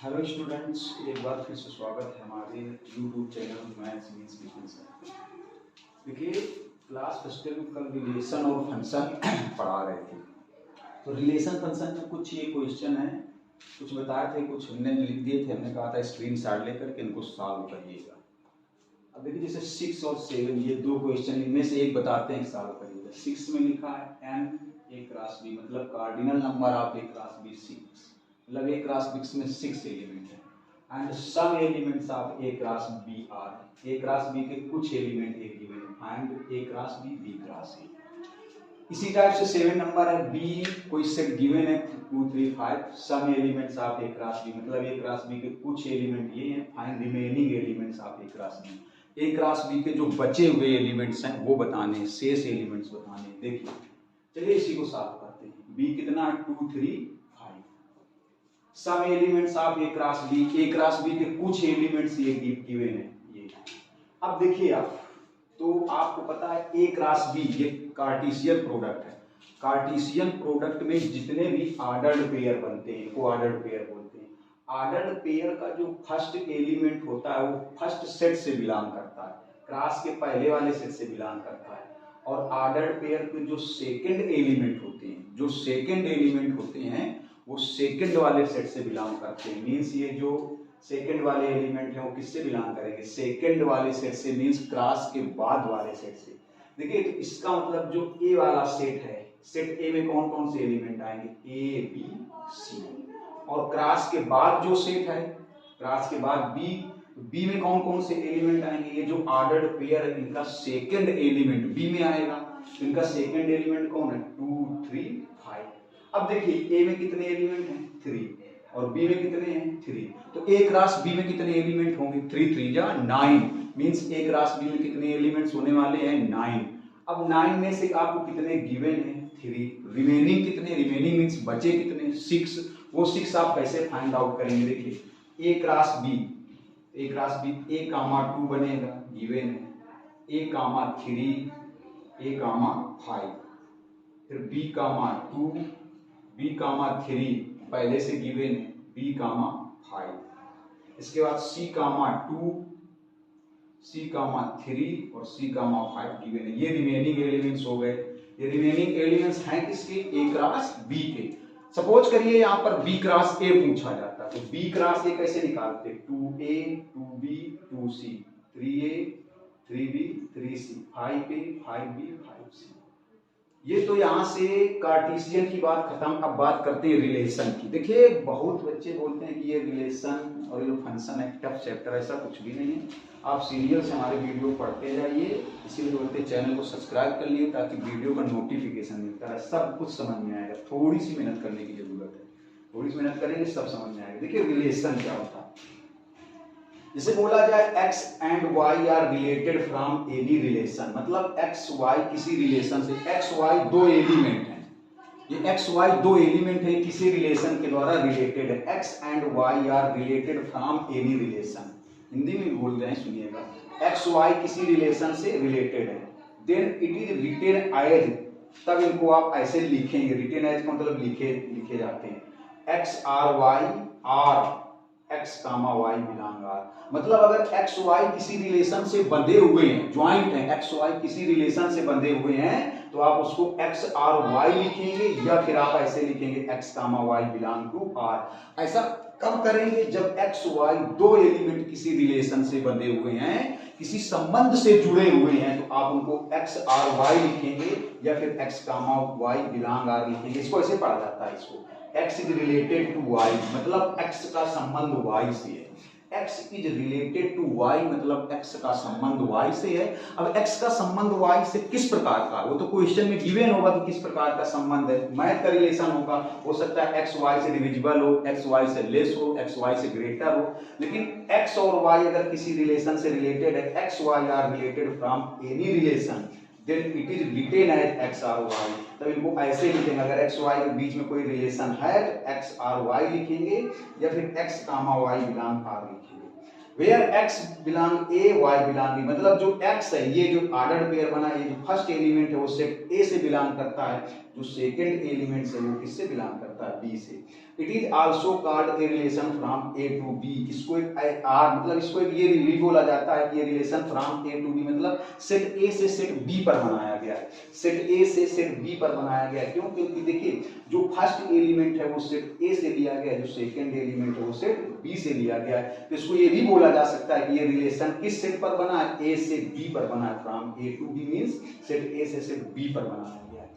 Hello students, एक बार फिर से स्वागत है हमारे YouTube channel maths means business में। देखिए, क्लास फर्स्ट में कल रिलेशन और फंक्शन पढ़ा रहे थे। तो रिलेशन फंक्शन में कुछ ये क्वेश्चन है, कुछ बताए थे, कुछ हमने लिख दिए थे। हमने कहा था स्क्रीन शॉट लेकर के इनको सॉल्व करिएगा। अब देखिए, जैसे 6 और 7 ये दो क्वेश्चन, इनमें से एक बताते हैं, सॉल्व करिएगा। 6 में लिखा है n a क्रॉस b, मतलब cardinal number of a cross b 6, मतलब a क्रॉस b में 6 एलिमेंट है। And some elements of a cross b are, a cross b के कुछ एलिमेंट एक गिवन है। Find a cross b cross a। इसी type से 7 नंबर है b, कोई सेट गिवन है 2 3 5, some elements of a cross b, मतलब a क्रॉस b के कुछ एलिमेंट ये हैं। Find remaining elements of a cross b। a cross b के जो बचे हुए एलिमेंट्स हैं वो बताने हैं, शेष एलिमेंट्स बताने हैं। देखिए, चलिए इसी को सॉल्व करते हैं। b कितना है 2 3 5। Some elements of a cross b के कुछ एलिमेंट्स ये गिवन है ये। अब देखिए आप, तो आपको पता है a क्रॉस b ये कार्टेशियन प्रोडक्ट है। कार्टेशियन प्रोडक्ट में जितने भी ऑर्डर्ड पेयर बनते हैं को ऑर्डर्ड पेयर बोलते हैं। ऑर्डर्ड पेयर का जो फर्स्ट एलिमेंट होता है वो फर्स्ट सेट से बिलोंग करता है, क्रॉस के पहले वाले सेट से बिलोंग करता है। और ऑर्डर्ड पेयर के जो सेकंड एलिमेंट होते हैं वो सेकंड वाले सेट से बिलोंग करते हैं। मींस ये जो सेकंड वाले एलिमेंट है वो किससे बिलोंग करेंगे? सेकंड वाले सेट से, मींस क्रॉस के बाद वाले सेट से। देखिए, तो इसका मतलब जो ए वाला सेट है, सेट ए में कौन कौन से एलिमेंट आएंगे? A B C. और क्रॉस के बाद जो सेट है, क्रॉस के बाद बी में कौन कौन से एलिमेंट आएंगे? ये जो ऑर्डर्ड पेयर है इनका सेकंड एलिमेंट बी में आएगा। तो इनका सेकंड एलिमेंट कौन है? 2 3 5। अब देखिए, ए में कितने एलिमेंट हैं? 3, और बी में कितने हैं? 3। तो ए क्रॉस बी में कितने एलिमेंट होंगे? 3 3 जा 9। मींस ए क्रॉस बी में कितने एलिमेंट्स होने वाले हैं? 9। अब 9 में से आपको कितने गिवन है? 3। रिमेनिंग कितने? रिमेनिंग मींस बचे कितने? 6। वो 6 आप कैसे फाइंड आउट करेंगे? देखिए, ए क्रॉस बी ए कामा 2 बनेगा, गिवन है। ए कामा 3, ए कामा 5, फिर बी कामा 2, बी कामा 3 पहले से गिवन है, बी कामा 5। इसके बाद सी कामा 2, सी कामा 3 और सी कामा 5 गिवन है। ये रिमेनिंग एलिमेंट्स हो गए। ये रिमेनिंग एलिमेंट्स हैं किसके? ए क्रॉस बी के। सपोज करिए यहाँ पर बी क्रॉस ए पूछा जाता है, तो बी क्रॉस ए कैसे निकालते? 2a 2b 2c, 3a 3b 3c, 5a 5b 5c। ये तो यहाँ से कार्टेशियन की बात खत्म। अब बात करते हैं रिलेशन की। देखिए, बहुत बच्चे बोलते हैं कि ये रिलेशन और ये फंक्शन है टफ चैप्टर, ऐसा कुछ भी नहीं है। आप सीरियल से हमारे वीडियो पढ़ते जाइए, इसीलिए बोलते हैं चैनल को सब्सक्राइब कर लिए ताकि वीडियो का नोटिफिकेशन मिलता है, सब कुछ समझ में आएगा। थोड़ी सी मेहनत करने की जरूरत है, थोड़ी सी मेहनत करेंगे सब समझ में आएगा। देखिए, रिलेशन क्या होता है। जैसे बोला जाए x and y are related from any relation, मतलब x y किसी रिलेशन से, x y दो एलिमेंट हैं, ये x y दो एलिमेंट है, किसी रिलेशन के द्वारा रिलेटेड है। x and y are related from any relation. Hindi में बोल रहे हैं, सुनिएगा। x y किसी रिलेशन से रिलेटेड है, then it is written as, तब इनको आप ऐसे लिखेंगे। रिटेन एज का मतलब लिखे जाते हैं। x r y are x comma y belong R, मतलब अगर x y किसी रिलेशन से बंधे हुए हैं, ज्वाइंट हैं, x y किसी रिलेशन से बंधे हुए हैं, तो आप उसको x r y लिखेंगे, या फिर आप ऐसे लिखेंगे x comma y belong to r। ऐसा कब करेंगे? जब x y दो एलिमेंट किसी रिलेशन से बंधे हुए हैं, किसी संबंध से जुड़े हुए हैं, तो आप उनको x r y लिखेंगे, या फिर x comma y belong r लिखेंगे। इसको ऐसे पढ़ा जाता है, इसको x is related to y, मतलब x का संबंध y से है। x is related to y, मतलब x का संबंध y से है। अब x का संबंध y से किस प्रकार का, वो तो क्वेश्चन में गिवन होगा कि किस प्रकार का संबंध है। मैथ का रिलेशन होगा, हो सकता है x y से डिविजिबल हो, x y से लेस हो, x y से ग्रेटर हो। लेकिन x और y अगर किसी रिलेशन से रिलेटेड है, x y are related from any relation, then it is written as x r y। तब इनको ऐसे लिखेंगे, अगर x y के बीच में कोई रिलेशन है तो x r y लिखेंगे, या फिर x comma y belong r लिखेंगे। Where x belong A Y belong B, मतलब जो एक्स है ये जो ऑर्डर्ड पेयर बना, ये जो फर्स्ट एलिमेंट है वो सेट ए से बिलोंग करता है, जो सेकंड एलिमेंट है वो किससे बिलोंग करता है, बी से। It is also called a relation from A to B, इसको एक आर मतलब इसको एक ये भी बोला जाता है कि ये relation from A to B मतलब सेट ए से सेट बी पर बनाया गया है, सेट ए से सेट बी पर बनाया गया है। क्यों? क्योंकि देखिए जो फर्स्ट एलिमेंट है वो सेट ए से लिया गया है, जो सेकंड एलिमेंट है वो सेट बी से लिया गया है। तो इसको ये भी बोला जा सकता है कि ये रिलेशन किस सेट पर बना है, ए से बी पर बना है, from A to B means set A से सेट बी पर बनाया गया है।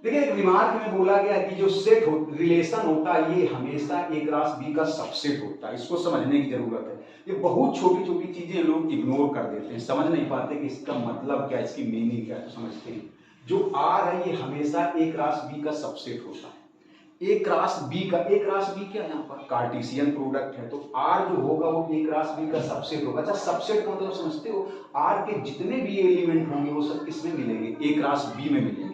देखिए एक रिमार्क में बोला गया कि जो सेट रिलेशन होता है ये हमेशा ए क्रॉस बी का सबसेट होता है, इसको समझने की जरूरत है। ये बहुत छोटी छोटी चीजें लोग इग्नोर कर देते हैं, समझ नहीं पाते कि इसका मतलब क्या, इसकी मीनिंग क्या है। तो समझते हैं जो आर है ये हमेशा ए क्रॉस बी का सबसेट होता है। ए क्रॉस बी का, ए क्रॉस बी क्या है यहाँ पर कार्टेशियन प्रोडक्ट है, तो आर जो होगा वो ए क्रॉस बी का सबसेट होगा। अच्छा सबसेट का मतलब समझते हो, आर के जितने भी एलिमेंट होंगे वो सब किसमें मिलेंगे, ए क्रॉस बी में मिलेंगे।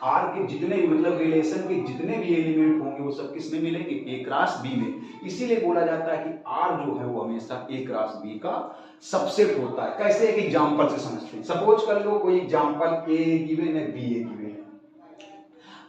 आर के जितने भी मतलब रिलेशन के जितने भी एलिमेंट होंगे वो सब किसमें मिलेंगे, ए क्रॉस बी में। इसीलिए बोला जाता है कि आर जो है वो हमेशा ए क्रॉस बी का सबसेट होता है। कैसे, एक एग्जांपल से समझते हैं। सपोज कर लो कोई एग्जांपल ए गिवन है, बी ए गिवन है।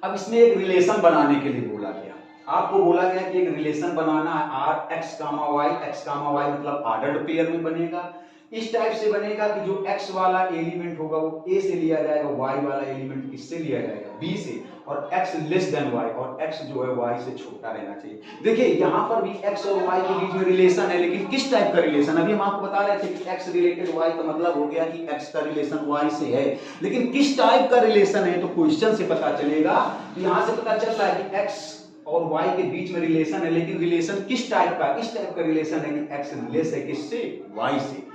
अब इसमें एक रिलेशन बनाने के लिए बोला गया, आपको बोला गया कि एक रिलेशन बनाना है R x comma y, x comma y मतलब ऑर्डर्ड पेयर में बनेगा। इस टाइप से बनेगा कि जो x वाला एलिमेंट होगा वो a से लिया जाएगा, y वाला एलिमेंट किससे लिया जाएगा, b से, और x लेस देन y, और x जो है y से छोटा रहना चाहिए। देखिए यहाँ पर भी x और y के बीच में रिलेशन है, लेकिन किस टाइप का रिलेशन, अभी हम आपको बता रहे थे कि x रिलेटेड y का मतलब हो गया कि x का रिलेशन y से है, लेकिन किस टाइप का रिलेशन है तो क्वेश्चन से पता चलेगा। तो यहाँ से पता चल रहा है कि x और y के बीच में रिलेशन है, लेकिन रिलेशन किस टाइप का, इस टाइप का रिलेशन है कि x लेस है किससे, y से,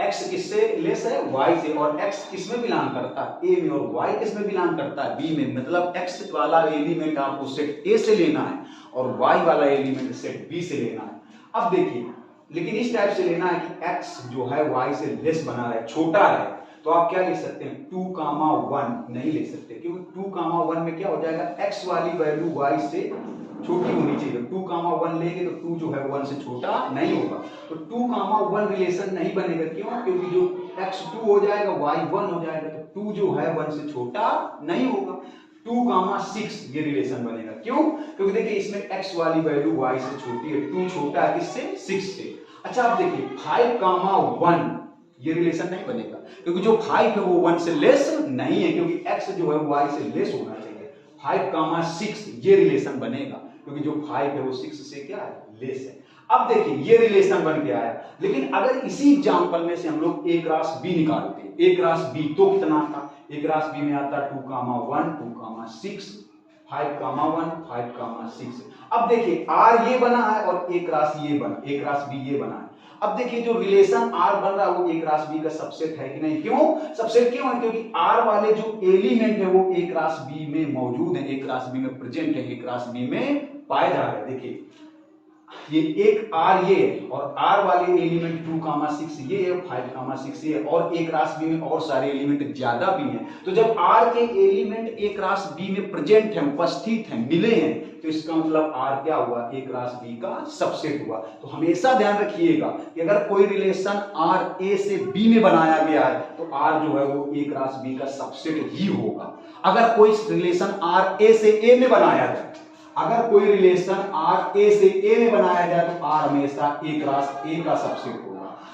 x किससे लेस है, y से, और x किसमें बिलोंग करता है, a में, और y किसमें बिलोंग करता है, b में। मतलब x वाला एलिमेंट आपको सेट a से लेना है और y वाला एलिमेंट सेट b से लेना है। अब देखिए, लेकिन इस टाइप से लेना है कि x जो है y से लेस बना रहे, छोटा है, तो आप क्या ले सकते हैं 2, 1 नहीं ले सकते, क्योंकि 2, 1 में क्या हो जाएगा, x वाली वैल्यू y से छोटी होनी चाहिए। 2, 1 लेंगे तो 2 जो है 1 से छोटा नहीं होगा, तो 2, 1 रिलेशन नहीं बनेगा। क्यों? क्योंकि जो x 2 हो जाएगा y 1 हो जाएगा, तो 2 जो है 1 से छोटा नहीं होगा। 2, 6 ये रिलेशन बनेगा। क्यों? क्योंकि देखिए इसमें x वाली वैल्यू y से छोटी है, 2 छोटा है किससे, 6 से। अच्छा आप देखिए 5, 1 ये रिलेशन नहीं बनेगा, क्योंकि जो 5 है वो 1 से लेस नहीं है, क्योंकि x जो है y से लेस होना चाहिए। 5, 6 ये रिलेशन बनेगा, क्योंकि जो 5 है वो 6 से क्या है, लेस है। अब देखिए ये रिलेशन बन के आया, लेकिन अगर इसी एग्जांपल में से हम लोग a क्रॉस b निकालते, a क्रॉस b तो कितना आता, a क्रॉस b में आता 2, 1, 2, 6, 5, 1, 5, 6। अब देखिए r ये बना है और a क्रॉस ये बना, a क्रॉस b ये बना है। अब देखिए जो रिलेशन r बन रहा है वो a क्रॉस b का सबसेट है कि नहीं, क्यों सबसेट क्यों है, क्योंकि r वाले जो एलिमेंट है वो a क्रॉस b में मौजूद है, a क्रॉस b में प्रेजेंट है, a क्रॉस b में पाए जा रहे हैं। देखिए ये एक r ये है, और r वाले एलिमेंट 2, 6 ये है, 5, 6 ये है, और a क्रॉस b में और सारे एलिमेंट ज्यादा भी हैं। तो जब r के एलिमेंट a क्रॉस b में प्रेजेंट है, उपस्थित हैं, मिले हैं, तो इसका मतलब r क्या हुआ, a क्रॉस b का सबसेट हुआ। तो हमेशा ध्यान रखिएगा कि अगर कोई रिलेशन r a से b में बनाया गया है तो r जो है वो a क्रॉस b का सबसेट ही होगा। अगर कोई रिलेशन r a से a में बनाया जाए, अगर कोई रिलेशन r a से a में बनाया जाए तो r हमेशा a क्रॉस a का सबसेट होगा।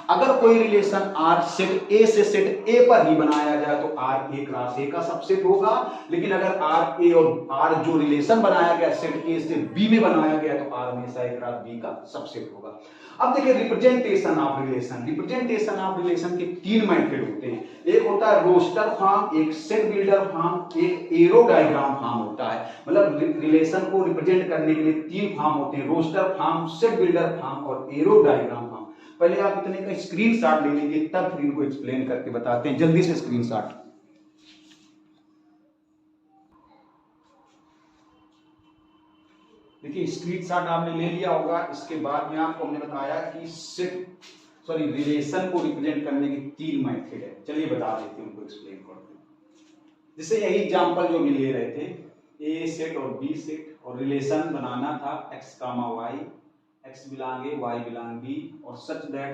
अगर कोई रिलेशन r सेट a से सेट a पर ही बनाया जाए तो r a क्रॉस a का सबसेट होगा। लेकिन अगर r a और r जो रिलेशन बनाया गया सेट a से b में बनाया गया तो r हमेशा a क्रॉस b का सबसेट होगा। अब देखिए representation of relation, representation of relation के 3 मेथड होते हैं। एक होता है रोस्टर फॉर्म, एक सेट बिल्डर फॉर्म, एक एरो डायग्राम फॉर्म होता है। मतलब रिलेशन को रिप्रेजेंट करने के लिए 3 फॉर्म होते हैं, roster form, set builder form और एरो डायग्राम फॉर्म। पहले आप इतने का स्क्रीनशॉट ले लीजिए, तब फिर इनको एक्सप्लेन करके बताते हैं। जल्दी से स्क्रीनशॉट। देखिए स्क्रीनशॉट आपने ले लिया होगा। इसके बाद में आपको हमने बताया कि रिलेशन को रिप्रेजेंट करने के 3 मेथड है। चलिए बता देते हैं, उनको एक्सप्लेन करते हैं। जैसे यही एग्जांपल जो भी ले रहे थे, ए सेट और बी सेट, और रिलेशन बनाना था x, y, x belong a, y belong b, और सच दैट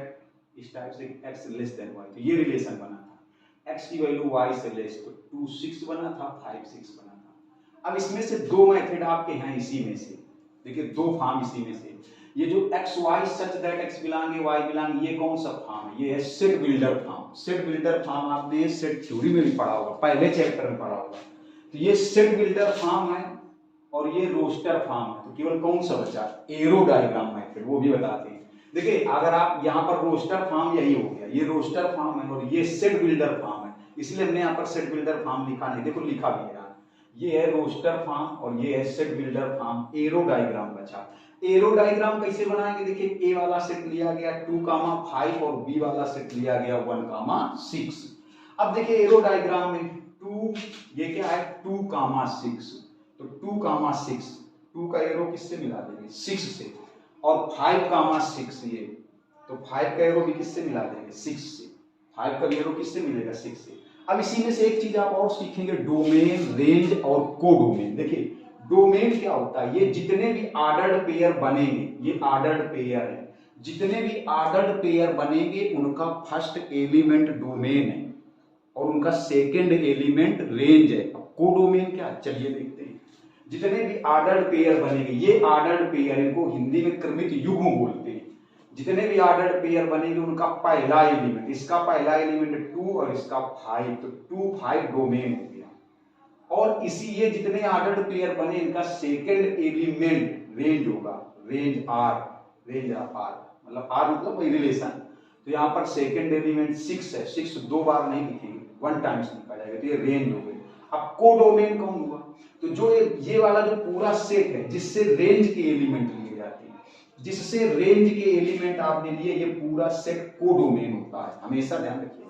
इस टाइप से x लेस देन y, तो ये रिलेशन बना था। x की वैल्यू y से लेस, तो 2 6 बना था, 5 6 बना था। अब इसमें से दो मेथड आपके हैं इसी में से, देखिए दो फॉर्म इसी में से। ये जो x y such that x belong y belong, ये कौन सा फॉर्म है? ये है set builder form. Set builder form आपने सेट थ्योरी में भी पढ़ा होगा, पहले चैप्टर में पढ़ा होगा। तो ये सेट बिल्डर फॉर्म है और ये रोस्टर फॉर्म है। तो केवल कौन सा बचा? एरो डायग्राम मेथड, वो भी बताते हैं। देखिए अगर आप यहाँ पर रोस्टर फॉर्म यही हो गया, ये रोस्टर फॉर्म है और ये सेट बिल्डर फॉर्म है, इसलिए हमने यहाँ पर सेट बिल्डर फॉर्म लिखा नहीं, देखो लिखा भी है यहाँ। ये है रोस्टर फॉर्म और ये है set builder form. Arrow diagram बचा। एरो डायग्राम कैसे बनाएंगे? देखिए a वाला सेट लिया गया 2,5 और b वाला सेट लिया गया 1,6। अब देखिए एरो डायग्राम में 2, ये क्या है 2,6, तो 2,6, 2 का एरो किससे मिला देंगे? 6 से, और 5,6 ये, तो 5 का एरो भी किससे मिला देंगे? 6 से। 5 का एरो किससे मिलेगा? 6 से। अब इसी में से एक चीज आप और सीखेंगे, डोमेन, रेंज और कोडोमेन। देखिए डोमेन क्या होता है? ये जितने भी ऑर्डर्ड पेयर बनेंगे, ये ऑर्डर्ड पेयर है, जितने भी ऑर्डर्ड पेयर बनेंगे उनका फर्स्ट एलिमेंट डोमेन है और उनका सेकंड एलिमेंट रेंज है। अब कोडोमेन क्या है? चलिए देखते हैं। जितने भी ऑर्डर्ड पेयर बनेंगे, ये ऑर्डर्ड पेयर, इनको हिंदी में क्रमित युग्म बोलते हैं। जितने भी ऑर्डर्ड पेयर बनेंगे उनका पहला एलिमेंट, इसका पहला एलिमेंट 2 और इसका 5, तो 2 5 डोमेन हो गया। और इसी ये जितने ऑर्डर्ड पेयर बने इनका सेकंड एलिमेंट रेंज होगा, range R, range of R, मतलब आर मतलब वही रिलेशन। तो यहाँ पर सेकंड एलिमेंट 6 है, 6 दो बार नहीं लिखेंगे, 1 टाइम्स लिखा जाएगा, तो ये रेंज हो गई। अब कोडोमेन कौन हुआ? तो जो ये वाला जो पूरा सेट है जिससे रेंज के एलिमेंट लिए जाते हैं, जिससे रेंज के एलिमेंट आपने लिए, ये पूरा सेट कोडोमेन होता है, हमेशा ध्यान रखिएगा।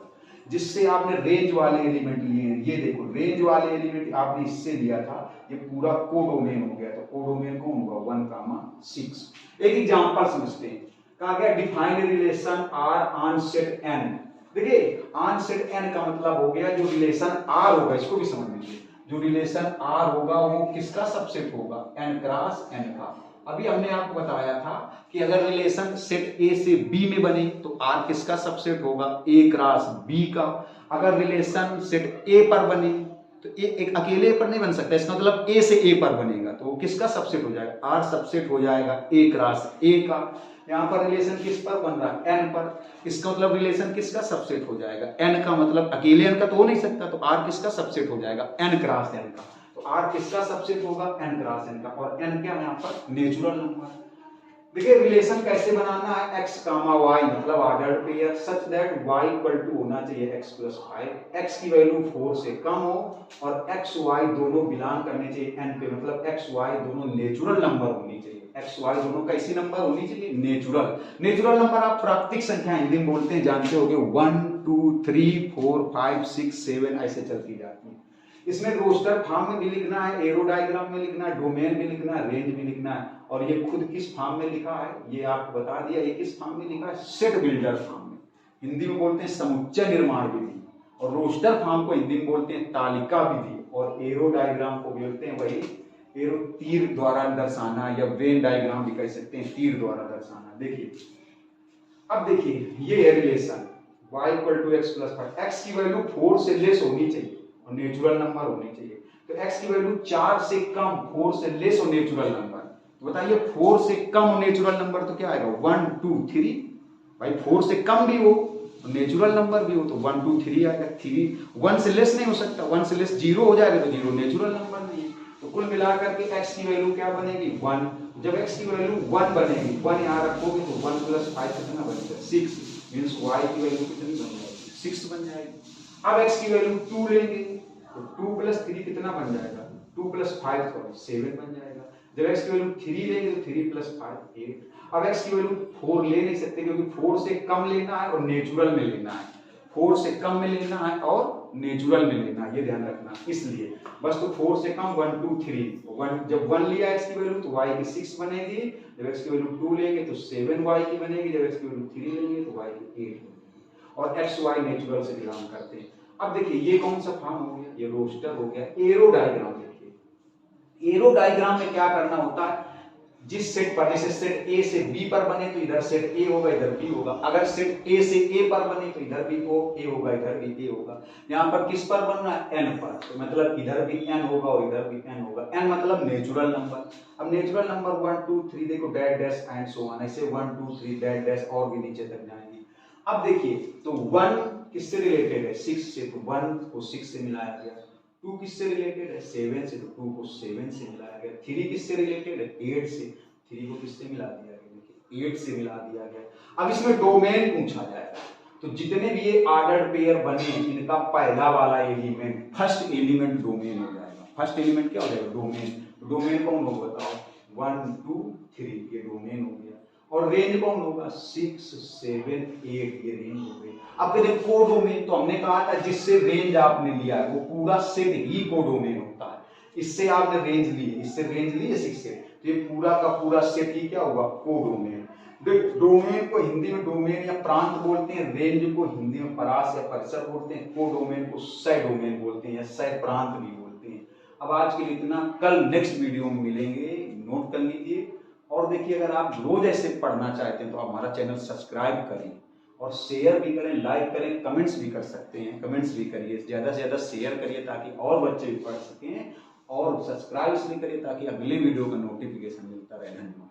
जिससे आपने रेंज वाले एलिमेंट लिए, ये देखो रेंज वाले एलिमेंट आपने इससे लिया था, ये पूरा कोडोमेन हो गया। तो कोडोमेन कौन हुआ? 1,6। एक एग्जांपल समझते हैं। कहा गया define relation R on set N. देखिए ऑन सेट एन का मतलब हो गया जो रिलेशन आर होगा, इसको भी समझ लीजिए, जो रिलेशन आर होगा वो किसका सबसेट होगा? एन क्रॉस एन का। अभी हमने आपको बताया था कि अगर रिलेशन सेट ए से बी में बने तो आर किसका सबसेट होगा? ए क्रॉस बी का। अगर रिलेशन सेट ए पर बने तो एक अकेले पर नहीं बन सकता, इसका मतलब ए से ए पर बनेगा, तो वो किसका सबसेट हो जाएगा? आर सबसेट हो जाएगा ए क्रॉस ए का। यहाँ पर रिलेशन किस पर बन रहा है? एन पर, इसका मतलब रिलेशन किसका सबसेट हो जाएगा? एन का, मतलब अकेले एन का तो हो नहीं सकता, तो आर किसका सबसेट हो जाएगा? एन क्रॉस एन का। तो आर किसका सबसेट होगा? एन क्रॉस एन का। और एन क्या है यहाँ पर? Natural number. देखिए रिलेशन कैसे बनाना है? x कामा y मतलब ordered pair such that y equal to होना चाहिए x प्लस 5, x की वैल्यू 4 से कम हो और x y दोनों बिलोंग करने चाहिए n पे, मतलब x y दोनों नेचुरल नंबर होनी चाहिए। x y दोनों कैसी नंबर होनी चाहिए? नेचुरल। नेचुरल नंबर आप प्राकृतिक संख्या हिंदी में बोलते हैं, जानते होंगे 1 2 3 4 5 6 7 ऐसे चलती जाती है। इसमें रोस्टर फॉर्म में भी लिखना है, एरो डायग्राम में लिखना है, डोमेन में लिखना है, रेंज में लिखना है। और ये खुद किस फॉर्म में लिखा है ये आपको बता दिया। ये किस फॉर्म में लिखा है? सेट बिल्डर फॉर्म में। हिंदी में बोलते हैं समुच्चय निर्माण विधि, और रोस्टर फॉर्म को हिंदी में बोलते हैं तालिका विधि, और एरो डायग्राम को बोलते हैं वही एरो तीर द्वारा दर्शाना, या वेन डायग्राम भी कह सकते हैं, तीर द्वारा दर्शाना। देखिए अब देखिए ये है relation y equal to x plus 5, x की वैल्यू 4 से लेस होनी चाहिए और नेचुरल नंबर होनी चाहिए। तो x की वैल्यू 4 से कम, 4 से लेस और नेचुरल नंबर। तो बताइए 4 से कम और नेचुरल नंबर तो क्या आएगा? 1 2 3। भाई 4 से कम भी हो और नेचुरल नंबर भी हो तो 1 2 3 आएगा। 3 1 से लेस नहीं हो सकता, 1 से लेस 0 हो जाएगा तो 0 नेचुरल नंबर नहीं है। तो कुल मिलाकर के x की वैल्यू क्या बनेगी? 1। जब x की वैल्यू 1 बनेगी, 1 यहाँ रखोगे तो 1 प्लस 5 कितना बनेगा? 6। मींस y की वैल्यू कितनी बन जाएगी? 6 बन जाएगी। अब x की वैल्यू 2 लेंगे तो 2 प्लस 3 कितना बन जाएगा? 2 प्लस 5 7 बन जाएगा। जब x की वैल्यू 3 लेंगे तो 3 प्लस 5 8। अब x की वैल्यू 4 ले नहीं सकते क्योंकि 4 से कम लेना है और नेचुरल में लेना है। 4 से कम में लेना है और नेचुरल में लेना है, ये ध्यान रखना। इसलिए बस तो 4 से कम 1 2 3, 1 जब 1 लिया x की वैल्यू तो y की 6 बनेगी। जब x की वैल्यू 2 लेंगे तो 7 y की बनेगी। जब x की वैल्यू 3 लेंगे तो y की 8 बनेगी। और x y नेचुरल से बिलोंग करते हैं। अब देखिए ये कौन सा फॉर्म हो गया? ये रोस्टर हो गया। एरो डायग्राम देखिए, एरो डायग्राम में क्या करना होता है? जिस सेट पर, जैसे सेट ए से बी पर बने तो इधर सेट ए होगा, इधर बी होगा। अगर सेट ए से ए पर बने तो इधर भी ए होगा, इधर भी ए होगा। यहाँ पर किस पर बन रहा है, एन पर, तो मतलब इधर भी एन होगा और इधर भी एन होगा। एन मतलब नेचुरल नंबर। अब नेचुरल नंबर 1 2 3 देखो, dash dash and so on, ऐसे 1 2 3 डैश डैश और भी नीचे तक जाएंगे। अब देखिए तो 1 किससे रिलेटेड है, 6 से, तो 1 को 6 से मिलाया गया। 2 किससे रिलेटेड है, 7 से, तो 2 को 7 से मिलाया गया। 3 किससे रिलेटेड है, 8 से, 3 को किससे मिला दिया गया, देखिए 8 से मिला दिया गया। अब इसमें डोमेन पूछा जाएगा, तो जितने भी ये ऑर्डर्ड पेयर बने इनका पहला वाला एलिमेंट, फर्स्ट एलिमेंट डोमेन हो जाएगा। फर्स्ट एलिमेंट क्या हो जाएगा, डोमेन। डोमेन कौन होगा बताओ, 1 2 3 ये डोमेन हो गया। और रेंज कौन होगा, 6 7 8 ये रेंज हो गई। अब कहते हैं कोडोमेन, तो हमने कहा था जिससे रेंज आपने लिया है वो पूरा सेट ही कोडोमेन होता है। इससे आपने रेंज ली है, इससे रेंज ली है 6 से, तो ये पूरा का पूरा सेट ही क्या होगा, कोडोमेन। डोमेन को हिंदी में डोमेन या प्रांत बोलते हैं, रेंज को हिंदी में परास या परिसर बोलते हैं, कोडोमेन को सह डोमेन बोलते हैं या सह प्रांत भी बोलते हैं। अब आज के लिए इतना, कल नेक्स्ट वीडियो में मिलेंगे, नोट कर लीजिए। और देखिए अगर आप रोज ऐसे पढ़ना चाहते हैं तो आप हमारा चैनल सब्सक्राइब करें और शेयर भी करें, लाइक करें, कमेंट्स भी कर सकते हैं, कमेंट्स भी करिए, ज़्यादा से ज़्यादा शेयर करिए ताकि और बच्चे भी पढ़ सकें, और सब्सक्राइब इसलिए करिए ताकि अगले वीडियो का नोटिफिकेशन मिलता रहे। धन्यवाद।